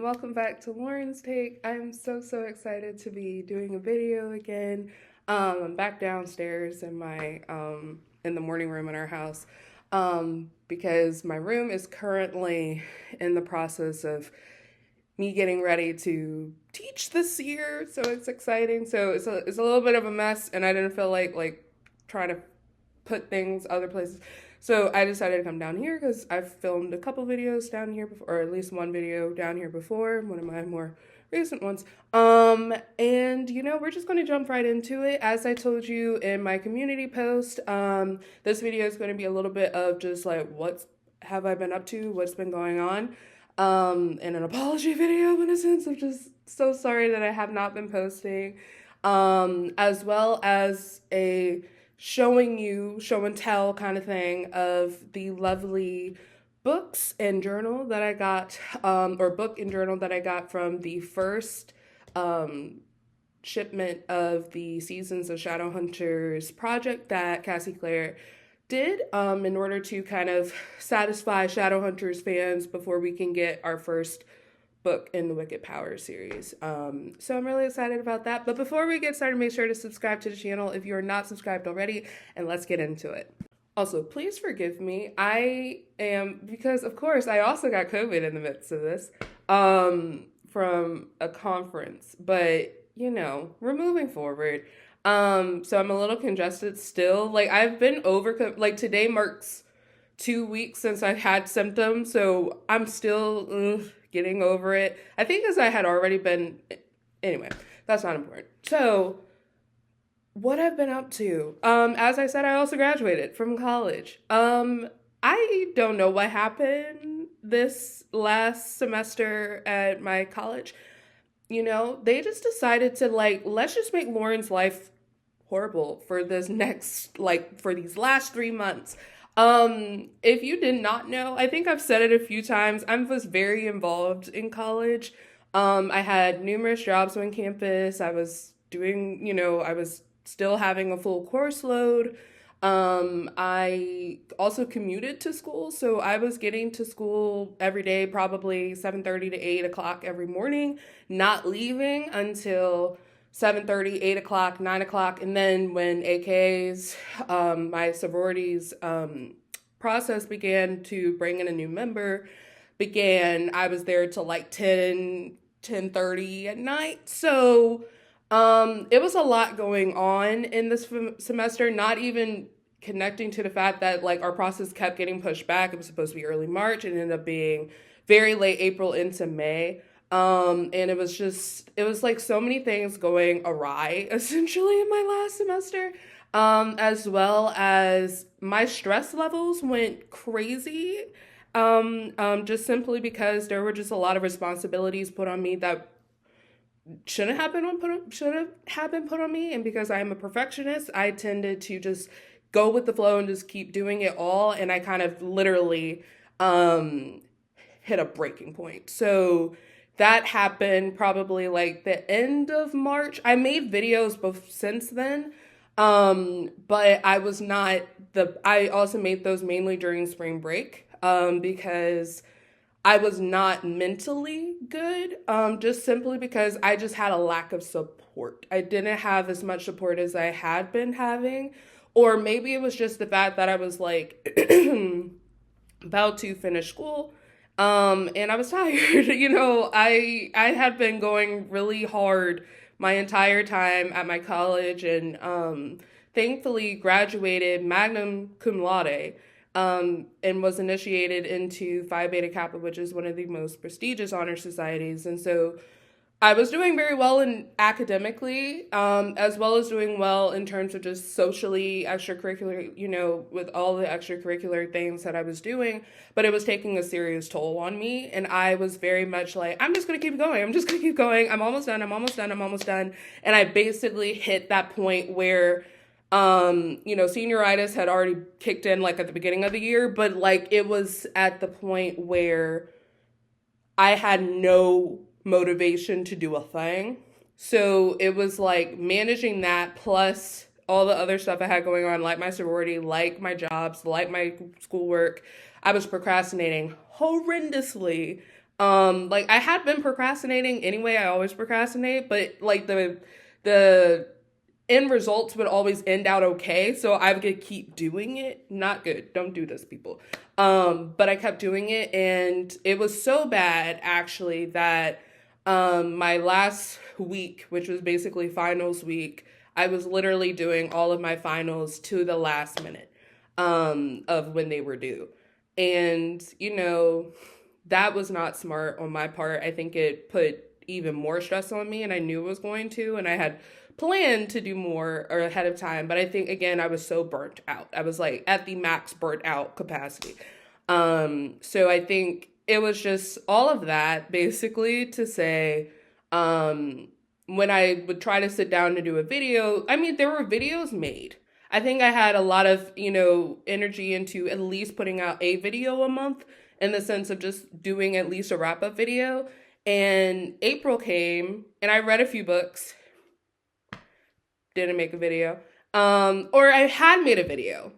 and welcome back to Lauren's Take. I'm so excited to be doing a video again. I'm back downstairs in my in the morning room in our house because my room is currently in the process of me getting ready to teach this year, so it's exciting. So it's a little bit of a mess, and I didn't feel like trying to put things other places. So I decided to come down here because I've filmed a couple videos down here before, or at least one video down here before, one of my more recent ones. And we're just going to jump right into it. As I told you in my community post, this video is going to be a little bit of just like, what have I been up to? What's been going on? And an apology video in a sense of just so sorry that I have not been posting, as well as a show and tell kind of thing of the lovely books and journal that I got, or book and journal that I got from the first shipment of the Seasons of Shadowhunters project that Cassie Clare did in order to kind of satisfy Shadowhunters fans before we can get our first book in the Wicked Power series. So I'm really excited about that. But before we get started, make sure to subscribe to the channel if you're not subscribed already, and let's get into it. Also, please forgive me. Because of course I also got COVID in the midst of this, from a conference, but we're moving forward. So I'm a little congested still. Like I've been like today marks 2 weeks since I had symptoms, so I'm still getting over it. I think as I had already been, anyway, that's not important. So what I've been up to, as I said, I also graduated from college. I don't know what happened this last semester at my college. They just decided to let's just make Lauren's life horrible for this next, for these last 3 months. If you did not know, I think I've said it a few times, I was very involved in college. I had numerous jobs on campus. I was doing, I was still having a full course load. I also commuted to school, so I was getting to school every day, probably 7:30 to 8 o'clock every morning, not leaving until 7:30, 8 o'clock, 9 o'clock. And then when AKs, my sororities process began to bring in a new member, I was there till like 10:30 at night. So it was a lot going on in this semester, not even connecting to the fact that our process kept getting pushed back. It was supposed to be early March and ended up being very late April into May. And it was so many things going awry essentially in my last semester, as well as my stress levels went crazy, just simply because there were just a lot of responsibilities put on me that should have been put on me. And because I am a perfectionist, I tended to just go with the flow and just keep doing it all. And I kind of literally, hit a breaking point. So that happened probably the end of March. I made videos since then, but I also made those mainly during spring break, because I was not mentally good, just simply because I just had a lack of support. I didn't have as much support as I had been having, or maybe it was just the fact that I was about to finish school. And I was tired. I had been going really hard my entire time at my college, and thankfully graduated magna cum laude, and was initiated into Phi Beta Kappa, which is one of the most prestigious honor societies. And so I was doing very well academically, as well as doing well in terms of just socially, extracurricular, with all the extracurricular things that I was doing, but it was taking a serious toll on me. And I was very much I'm just going to keep going. I'm almost done. And I basically hit that point where, senioritis had already kicked in at the beginning of the year, but it was at the point where I had no motivation to do a thing. So it was managing that plus all the other stuff I had going on, like my sorority, like my jobs, like my schoolwork. I was procrastinating horrendously. Like I had been procrastinating anyway. I always procrastinate, but like the end results would always end out okay. So I would keep doing it. Not good. Don't do this, people. But I kept doing it, and it was so bad actually that my last week, which was basically finals week, I was literally doing all of my finals to the last minute of when they were due. And, that was not smart on my part. I think it put even more stress on me, and I knew it was going to, and I had planned to do more or ahead of time. But I think, again, I was so burnt out. I was like at the max burnt out capacity. So I think it was just all of that basically to say, when I would try to sit down to do a video, I mean, there were videos made. I think I had a lot of, energy into at least putting out a video a month in the sense of just doing at least a wrap-up video. And April came, and I read a few books, didn't make a video. Or I had made a video.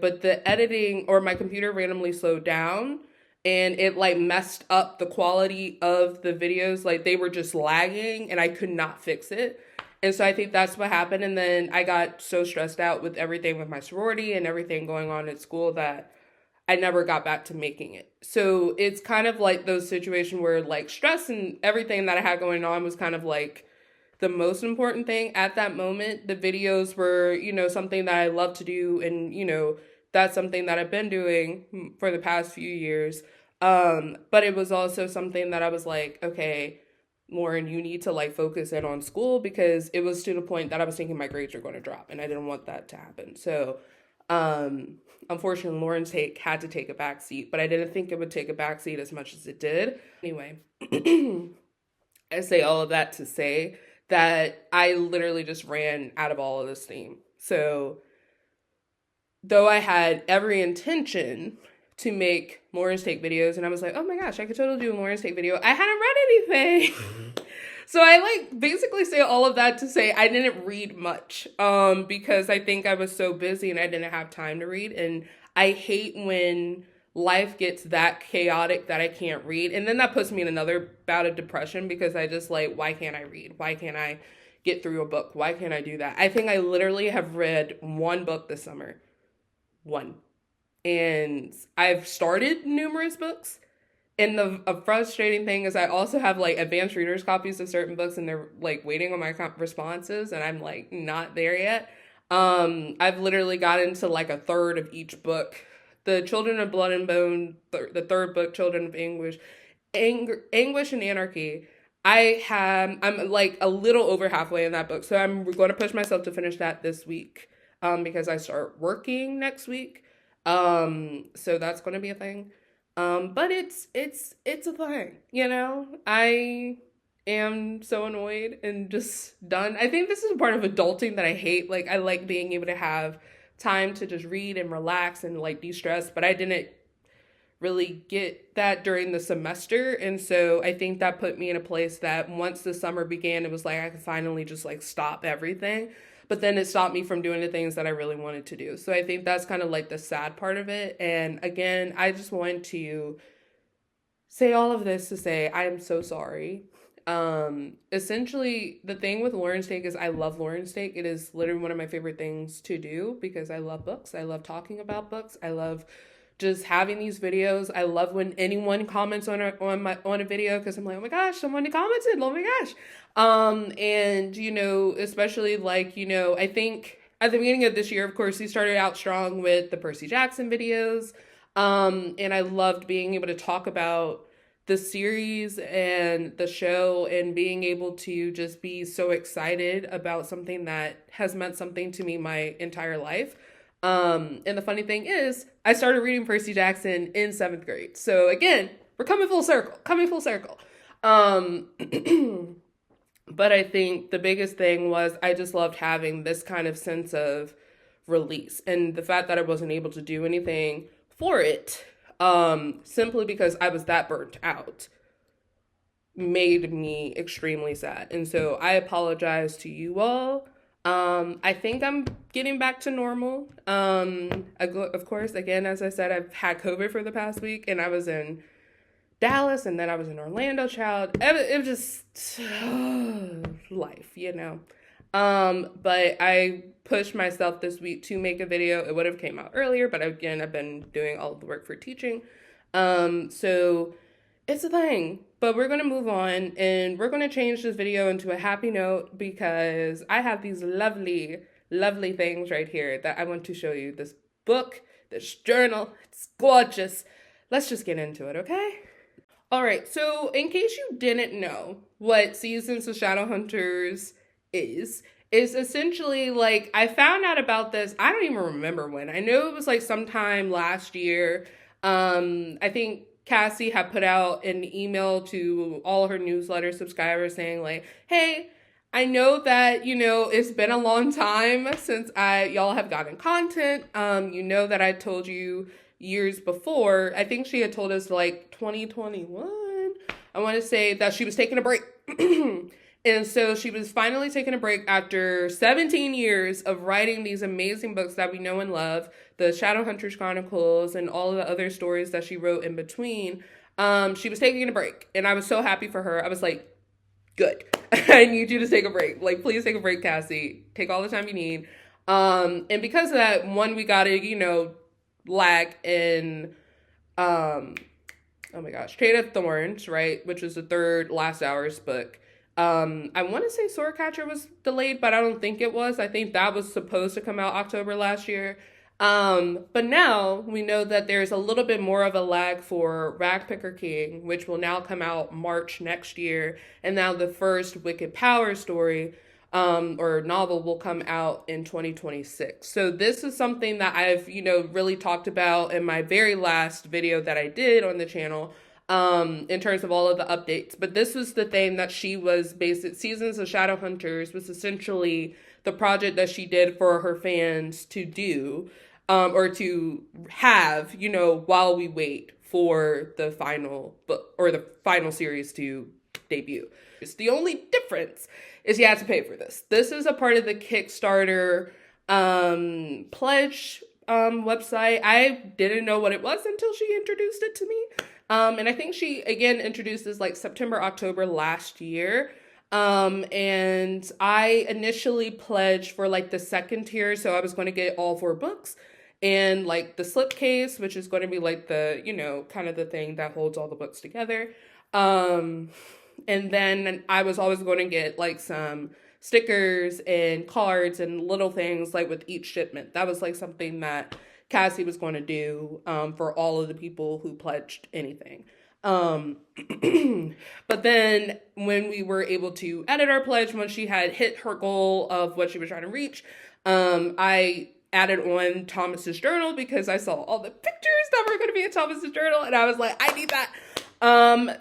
But the editing or my computer randomly slowed down, and it like messed up the quality of the videos. Like they were just lagging, and I could not fix it. And so I think that's what happened. And then I got so stressed out with everything with my sorority and everything going on at school that I never got back to making it. So it's kind of like those situations where like stress and everything that I had going on was kind of like the most important thing at that moment. The videos were, something that I love to do. And, that's something that I've been doing for the past few years. But it was also something that I was like, okay, Lauren, you need to like focus in on school, because it was to the point that I was thinking my grades were going to drop, and I didn't want that to happen. So, unfortunately, Lauren's had to take a back seat, but I didn't think it would take a back seat as much as it did. Anyway, I say all of that to say that I literally just ran out of all of this steam. So, though I had every intention to make Lauren's Take videos, and I was like, oh my gosh, I could totally do a Lauren's Take video, I hadn't read anything. So I like basically say all of that to say I didn't read much, because I think I was so busy and I didn't have time to read. And I hate when life gets that chaotic that I can't read. And then that puts me in another bout of depression, because I just like, why can't I read? Why can't I get through a book? Why can't I do that? I think I literally have read one book this summer. One. And I've started numerous books. And the frustrating thing is I also have like advanced readers copies of certain books, and they're like waiting on my responses, and I'm like not there yet. I've literally got into like a third of each book. The Children of Blood and Bone, the third book, Children of Anguish and Anarchy. I'm like a little over halfway in that book. So I'm going to push myself to finish that this week, because I start working next week. So that's going to be a thing. But it's a thing, I am so annoyed and just done. I think this is a part of adulting that I hate. Like, I like being able to have time to just read and relax and like de-stress, but I didn't really get that during the semester. And so I think that put me in a place that once the summer began, it was like I could finally just like stop everything. But then it stopped me from doing the things that I really wanted to do. So I think that's kind of like the sad part of it. And again, I just want to say all of this to say I am so sorry. Essentially, the thing with Lauren's Take is I love Lauren's Take. It is literally one of my favorite things to do, because I love books. I love talking about books. I love just having these videos. I love when anyone comments on a video, because I'm like, oh my gosh, someone commented, oh my gosh. And especially like, I think at the beginning of this year, of course, he started out strong with the Percy Jackson videos. And I loved being able to talk about the series and the show, and being able to just be so excited about something that has meant something to me my entire life. And the funny thing is, I started reading Percy Jackson in 7th grade. So again, we're coming full circle. But I think the biggest thing was I just loved having this kind of sense of release, and the fact that I wasn't able to do anything for it, simply because I was that burnt out, made me extremely sad. And so I apologize to you all. I think I'm getting back to normal. Of course, again, as I said, I've had COVID for the past week, and I was in Dallas, and then I was in Orlando, child. It was just life, you know. But I pushed myself this week to make a video. It would have came out earlier, but again, I've been doing all of the work for teaching. So it's a thing. But we're going to move on, and we're going to change this video into a happy note because I have these lovely, lovely things right here that I want to show you. This book, this journal, it's gorgeous. Let's just get into it, okay? All right, so in case you didn't know what Seasons of Shadowhunters is essentially like, I found out about this, I don't even remember when. I know it was like sometime last year. I think Cassie had put out an email to all her newsletter subscribers saying like, hey, I know that, you know, it's been a long time since y'all have gotten content. You know that I told you years before. I think she had told us like 2021. I want to say that she was taking a break. And so she was finally taking a break after 17 years of writing these amazing books that we know and love, the Shadowhunters Chronicles and all of the other stories that she wrote in between. She was taking a break, and I was so happy for her. I was like, good. I need you to take a break. Like, please take a break, Cassie. Take all the time you need. And because of that, one, we got to, you know, lag in, oh my gosh, Trade of Thorns, right? Which was the third Last Hours book. I want to say Swordcatcher was delayed, but I don't think it was. I think that was supposed to come out October last year. But now we know that there's a little bit more of a lag for Ragpicker King, which will now come out March next year. And now the first Wicked Power story, or novel will come out in 2026. So this is something that I've, you know, really talked about in my very last video that I did on the channel. In terms of all of the updates. But this was the thing that she was based, Seasons of Shadowhunters was essentially the project that she did for her fans to do, or to have, you know, while we wait for the final book or the final series to debut. It's the only difference is you have to pay for this. This is a part of the Kickstarter pledge website. I didn't know what it was until she introduced it to me. And I think she, again, introduced this like September, October last year. And I initially pledged for like the second tier. So I was going to get all 4 books and like the slipcase, which is going to be like the, you know, kind of the thing that holds all the books together. And then I was always going to get like some stickers and cards and little things like with each shipment. That was like something that Cassie was going to do for all of the people who pledged anything. But then when we were able to edit our pledge, when she had hit her goal of what she was trying to reach, I added on Thomas's journal because I saw all the pictures that were going to be in Thomas's journal, and I was like, I need that.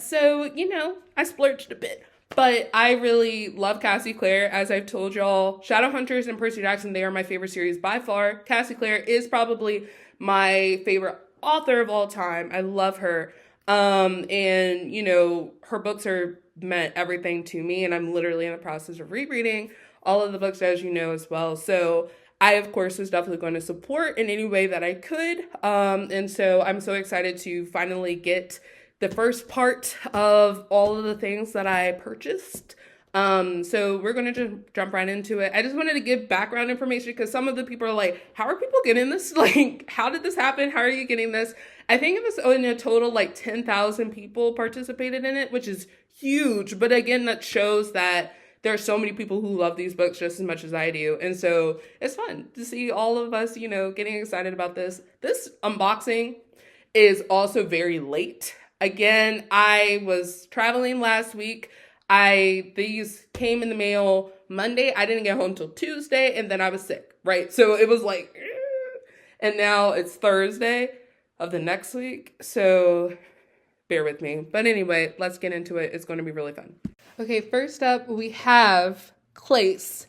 So, you know, I splurged a bit. But I really love Cassie Clare. As I've told y'all, Shadowhunters and Percy Jackson, they are my favorite series by far. Cassie Clare is probably my favorite author of all time. I love her. And, you know, her books are meant everything to me. And I'm literally in the process of rereading all of the books, as you know, as well. So I, of course, was definitely going to support in any way that I could. And so I'm so excited to finally get the first part of all of the things that I purchased. So we're going to just jump right into it. I just wanted to give background information because some of the people are like, how are people getting this? Like, how did this happen? How are you getting this? I think it was in a total like 10,000 people participated in it, which is huge. But again, that shows that there are so many people who love these books just as much as I do. And so it's fun to see all of us, you know, getting excited about this. This unboxing is also very late. Again, I was traveling last week. These came in the mail Monday. I didn't get home till Tuesday, and then I was sick, right? So it was like, and now it's Thursday of the next week. So bear with me. But anyway, let's get into it. It's going to be really fun. Okay, first up, we have Clace.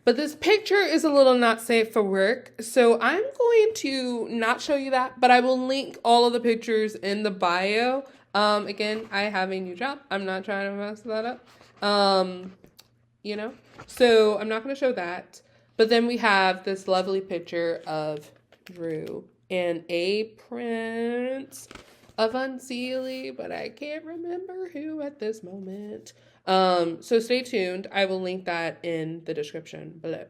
But this picture is a little not safe for work, so I'm going to not show you that, but I will link all of the pictures in the bio. Again, I have a new job. I'm not trying to mess that up. You know, so I'm not going to show that. But then we have this lovely picture of Drew in a print. of Unseelie, but I can't remember who at this moment. So stay tuned. I will link that in the description below.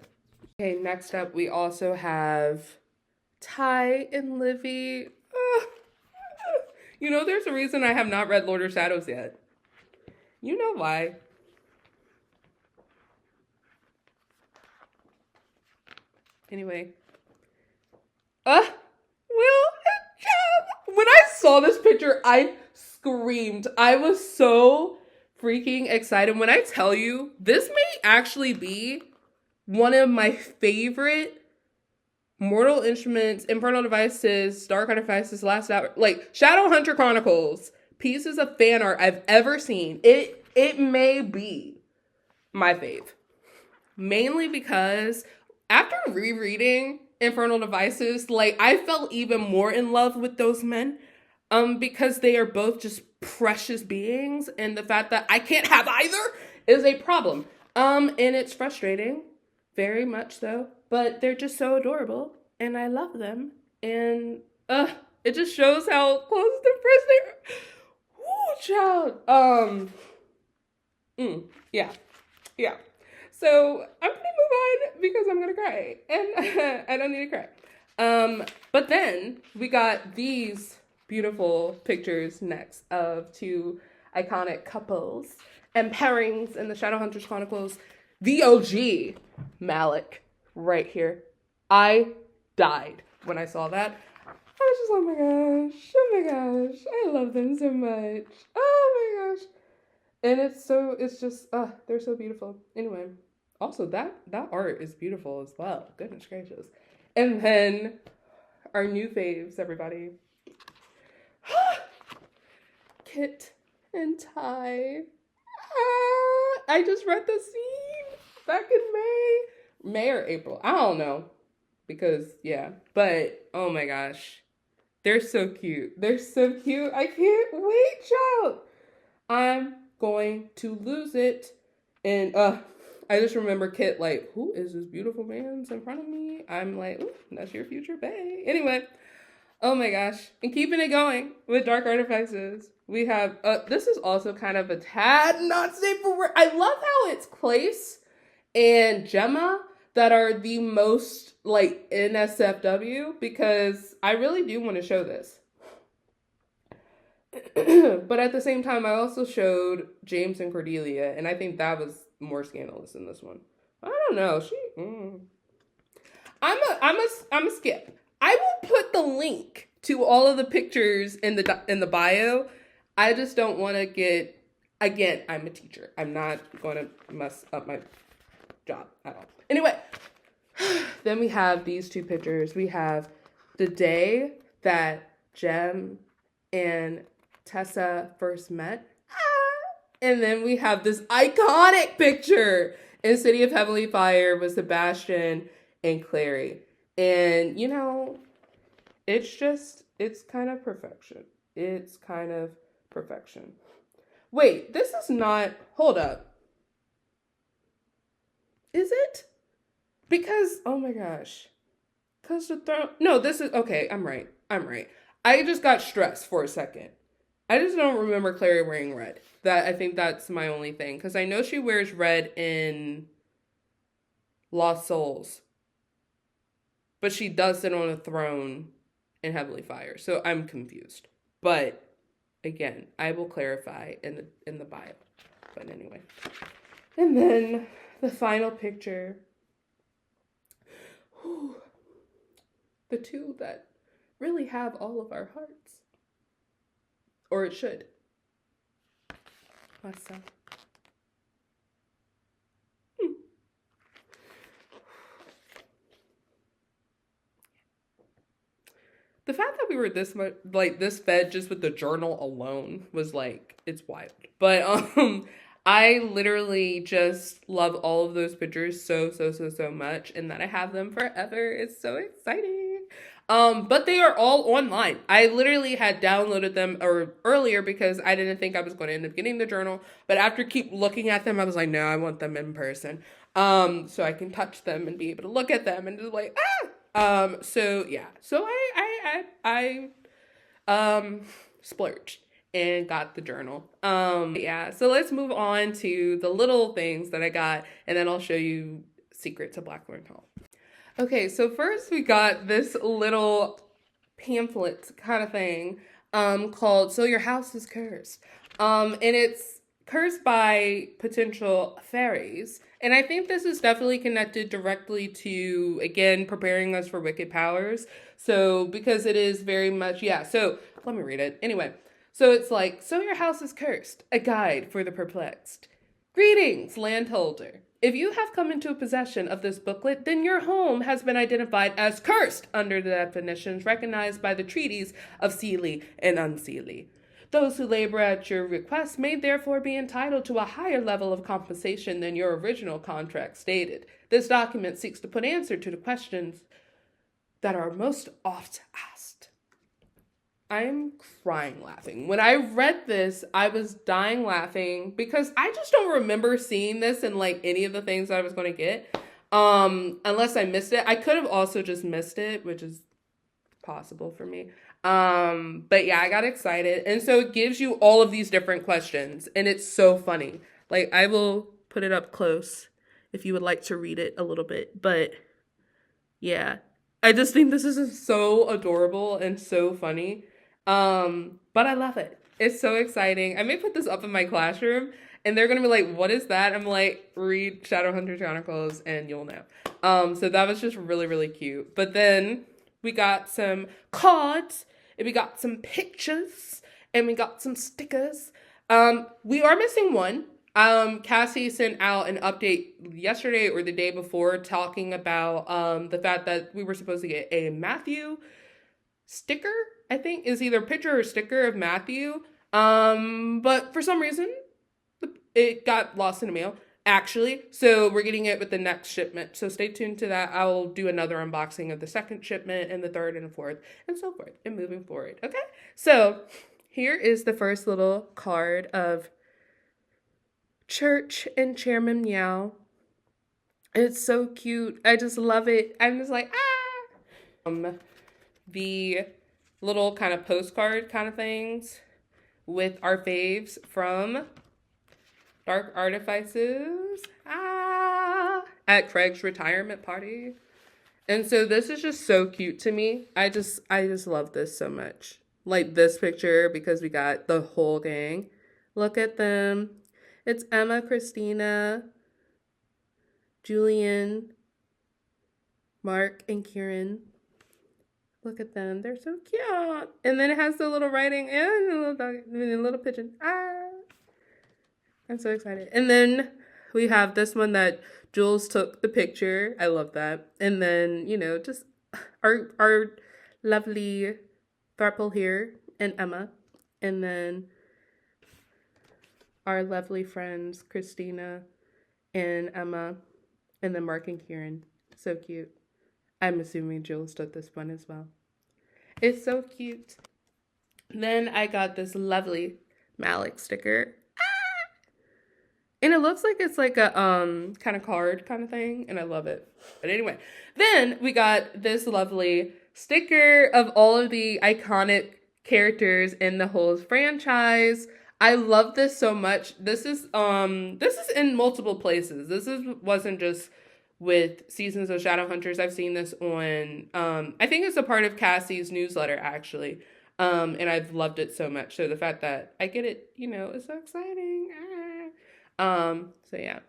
Okay, next up we also have Ty and Livy. You know, there's a reason I have not read Lord of Shadows yet. You know why. Anyway. Will when I saw this picture, I screamed. I was so freaking excited. When I tell you, this may actually be one of my favorite Mortal Instruments, Infernal Devices, Dark Artifices, Last Hour, like Shadowhunter Chronicles pieces of fan art I've ever seen. It may be my fave. Mainly because after rereading Infernal Devices, like I felt even more in love with those men. Because they are both just precious beings, and the fact that I can't have either is a problem. And it's frustrating. Very much so. But they're just so adorable, and I love them. And it just shows how close to press they are. Ooh, child. Yeah. So I'm gonna move on because I'm gonna cry, and I don't need to cry. But then we got these beautiful pictures next of two iconic couples and pairings in the Shadowhunters Chronicles. The OG Malik right here. I died when I saw that. I was just, oh my gosh, I love them so much. Oh my gosh. And it's just, they're so beautiful. Anyway, also that art is beautiful as well. Goodness gracious. And then our new faves, everybody. Kit and Ty. I just read the scene back in May or April. I don't know. Because, yeah. But, oh my gosh. They're so cute. They're so cute. I can't wait, child. I'm going to lose it. And, I just remember Kit like, who is this beautiful man in front of me? I'm like, ooh, that's your future bae. Anyway. Oh my gosh. And keeping it going with Dark Artifices, we have, this is also kind of a tad not safe for work. I love how it's Clace and Gemma that are the most, like, NSFW, because I really do want to show this. But at the same time, I also showed James and Cordelia, and I think that was more scandalous than this one. I don't know. I'm a skip. I will put the link to all of the pictures in the bio. I just don't want to get, again, I'm a teacher. I'm not going to mess up my job at all. Anyway, then we have these two pictures. We have the day that Jem and Tessa first met. And then we have this iconic picture in City of Heavenly Fire with Sebastian and Clary. And, you know, it's kind of perfection. It's kind of perfection. Wait, this is not, hold up. Is it? Because, oh my gosh. Because the throne, no, this is, okay, I'm right. I just got stressed for a second. I just don't remember Clary wearing red. I think that's my only thing. Because I know she wears red in Lost Souls. But she does sit on a throne in Heavenly Fire. So I'm confused. But again, I will clarify in the bio. But anyway. And then the final picture. Whew. The two that really have all of our hearts. Or it should. What's up? The fact that we were this much, like, this fed just with the journal alone was, like, it's wild. But, I literally just love all of those pictures so much, and that I have them forever. It's so exciting. But they are all online. I literally had downloaded them earlier because I didn't think I was going to end up getting the journal. But after keep looking at them, I was like, no, I want them in person. So I can touch them and be able to look at them and just like, so yeah. So I splurged and got the journal. Yeah, so let's move on to the little things that I got, and then I'll show you Secrets of Blackthorn Hall. Okay, so first we got this little pamphlet kind of thing called So Your House is Cursed. And it's cursed by potential fairies. And I think this is definitely connected directly to, again, preparing us for wicked powers. So, because it is very much, yeah, so let me read it. Anyway, so it's like, So Your House is Cursed, a guide for the perplexed. Greetings, landholder. If you have come into possession of this booklet, then your home has been identified as cursed under the definitions recognized by the treaties of Seelie and Unseelie. Those who labor at your request may therefore be entitled to a higher level of compensation than your original contract stated. This document seeks to put answer to the questions that are most oft asked. I'm crying laughing. When I read this, I was dying laughing because I just don't remember seeing this in like any of the things that I was going to get. Unless I missed it. I could have also just missed it, which is possible for me. But yeah, I got excited. And so it gives you all of these different questions, and it's so funny. Like, I will put it up close if you would like to read it a little bit. But yeah, I just think this is so adorable and so funny. But I love it. It's so exciting. I may put this up in my classroom and they're going to be like, what is that? I'm like, read Shadowhunter Chronicles and you'll know. So that was just really, really cute. But then we got some cards and we got some pictures and we got some stickers. We are missing one. Cassie sent out an update yesterday or the day before talking about, the fact that we were supposed to get a Matthew sticker. I think is either picture or sticker of Matthew. But for some reason, it got lost in the mail, actually. So we're getting it with the next shipment. So stay tuned to that. I'll do another unboxing of the second shipment and the third and the fourth and so forth and moving forward. Okay. So here is the first little card of Church and Chairman Meow. It's so cute. I just love it. I'm just like, ah. The little kind of postcard kind of things with our faves from Dark Artifices at Craig's retirement party. And so this is just so cute to me. I just love this so much. Like this picture, because we got the whole gang. Look at them. It's Emma, Christina, Julian, Mark, and Kieran. Look at them. They're so cute. And then it has the little writing and a little dog and a little pigeon. I'm so excited. And then we have this one that Jules took the picture. I love that. And then, you know, just our lovely Tharple here and Emma. And then our lovely friends, Christina and Emma. And then Mark and Kieran. So cute. I'm assuming Jules took this one as well. It's so cute. Then I got this lovely Malik sticker. And it looks like it's like a kind of card kind of thing. And I love it. But anyway, then we got this lovely sticker of all of the iconic characters in the whole franchise. I love this so much. This is in multiple places. Wasn't just with Seasons of Shadowhunters. I've seen this on, I think it's a part of Cassie's newsletter, actually. And I've loved it so much. So the fact that I get it, you know, is so exciting. So yeah,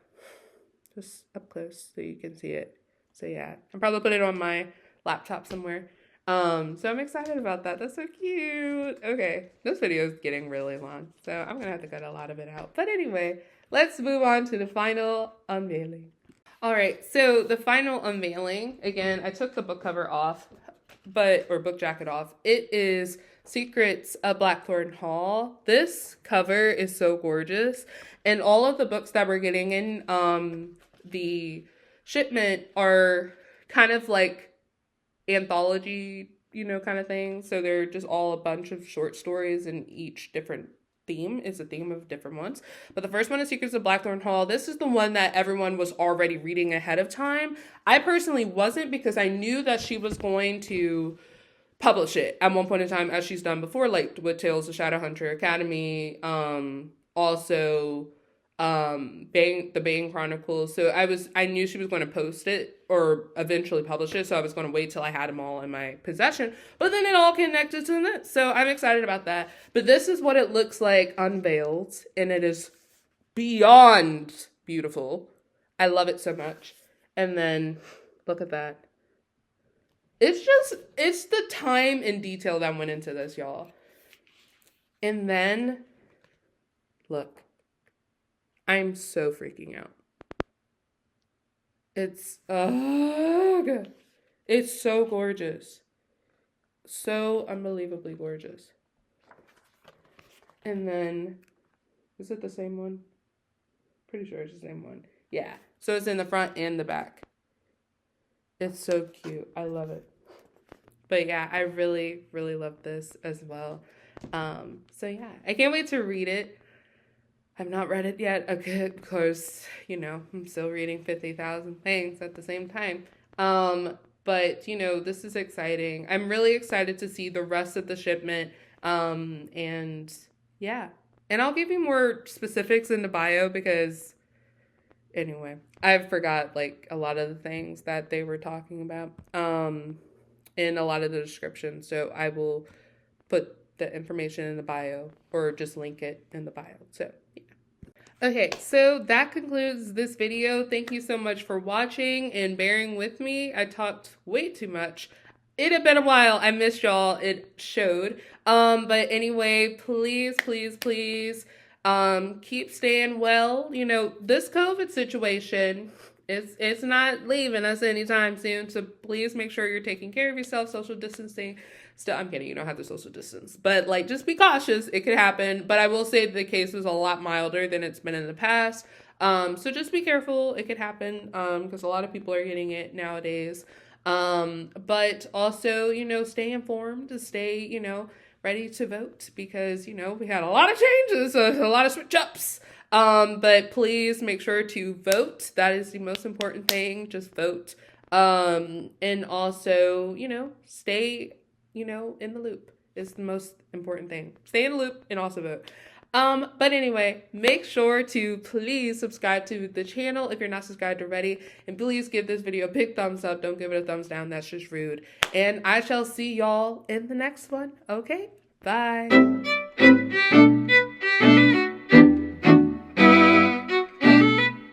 just up close so you can see it. So yeah, I'll probably put it on my laptop somewhere. So I'm excited about that. That's so cute. Okay, this video is getting really long, so I'm gonna have to cut a lot of it out. But anyway, let's move on to the final unveiling. All right, so the final unveiling, again, I took the book cover off, or book jacket off. It is Secrets of Blackthorn Hall. This cover is so gorgeous. And all of the books that we're getting in the shipment are kind of like anthology, you know, kind of thing. So they're just all a bunch of short stories, and each different theme is a theme of different ones. But the first one is Secrets of Blackthorn Hall. This is the one that everyone was already reading ahead of time. I personally wasn't, because I knew that she was going to publish it at one point in time, as she's done before, like with Tales of Shadowhunter Academy, also the Bane Chronicles. So I knew she was going to post it or eventually publish it, so I was going to wait till I had them all in my possession. But then it all connected to this, so I'm excited about that. But this is what it looks like unveiled, and it is beyond beautiful. I love it so much. And then look at that. It's the time and detail that went into this, y'all. And then, look. I'm so freaking out. It's so gorgeous. So unbelievably gorgeous. And then, is it the same one? Pretty sure it's the same one. Yeah. So it's in the front and the back. It's so cute. I love it. But yeah, I really, really love this as well. So yeah, I can't wait to read it. I've not read it yet, because, you know, I'm still reading 50,000 things at the same time. But, you know, this is exciting. I'm really excited to see the rest of the shipment. And yeah. And I'll give you more specifics in the bio because, anyway, I forgot, like, a lot of the things that they were talking about in a lot of the description. So I will put the information in the bio or just link it in the bio. So, yeah. Okay, so that concludes this video. Thank you so much for watching and bearing with me. I talked way too much. It had been a while. I missed y'all. It showed. But anyway, please, please, please, keep staying well. You know, this COVID situation, it's not leaving us anytime soon. So please make sure you're taking care of yourself, social distancing. Still, I'm kidding. You don't have to social distance. But, like, just be cautious. It could happen. But I will say the case is a lot milder than it's been in the past. So just be careful. It could happen because a lot of people are getting it nowadays. But also, you know, stay informed. Stay, you know, ready to vote because, you know, we had a lot of changes, a lot of switch-ups. But please make sure to vote. That is the most important thing. Just vote. And also, you know, stay, you know, in the loop is the most important thing. Stay in the loop and also vote. But anyway, make sure to please subscribe to the channel if you're not subscribed already. And please give this video a big thumbs up. Don't give it a thumbs down. That's just rude. And I shall see y'all in the next one. Okay? Bye.